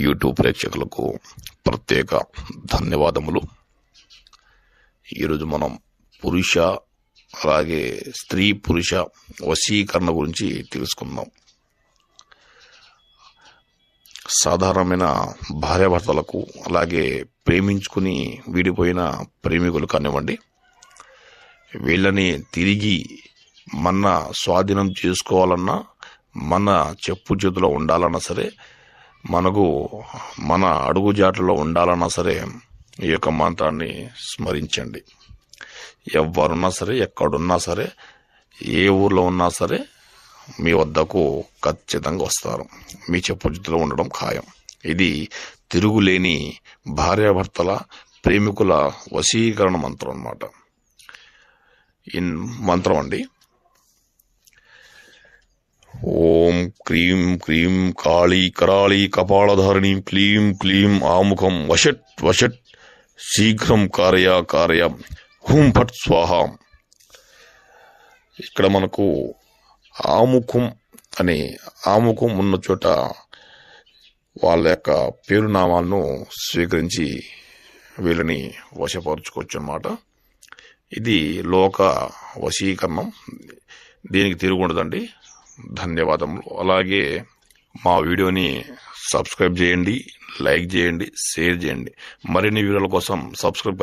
YouTube ప్రేక్షకులకు ప్రత్యేక ధన్యవాదములు. ఈరోజు మనం పురుష అలాగే స్త్రీ పురుష వశీకరణ గురించి తెలుసుకుందాం. సాధారణమైన భార్యాభర్తలకు అలాగే ప్రేమించుకుని విడిపోయిన ప్రేమికులు కానివ్వండి, వీళ్ళని తిరిగి మన స్వాధీనం చేసుకోవాలన్నా, మన చెప్పు చేతిలో ఉండాలన్నా సరే, మనకు మన అడుగుజాట్లలో ఉండాలన్నా సరే ఈ యొక్క మంత్రాన్ని స్మరించండి. ఎవరున్నా సరే, ఎక్కడున్నా సరే, ఏ ఊర్లో ఉన్నా సరే మీ వద్దకు ఖచ్చితంగా వస్తారు. మీ చెప్పు చేతిలో ఉండడం ఖాయం. ఇది తిరుగులేని భార్యాభర్తల ప్రేమికుల వశీకరణ మంత్రం అన్నమాట. ఈ మంత్రం అండి, ఓం క్రీం క్రీం కాళీ కరాళీ కపాళధారిణి క్లీం క్లీం ఆముఖం వషట్ వషట్ శీఘ్రం కార్య కార్య హుం ఫట్ స్వాహ. ఇక్కడ మనకు ఆముఖం అనే ఆముఖం ఉన్న చోట వాళ్ళ యొక్క పేరునామాలను స్వీకరించి వీళ్ళని వశపరుచుకోవచ్చు అన్నమాట. ఇది లోక వశీకరణం, దీనికి తిరుగుండదండి. ధన్యవాదములు. అలాగే మా వీడియోని సబ్స్క్రైబ్ చేయండి, లైక్ చేయండి, షేర్ చేయండి. మరిన్ని వీడియోల కోసం సబ్స్క్రైబ్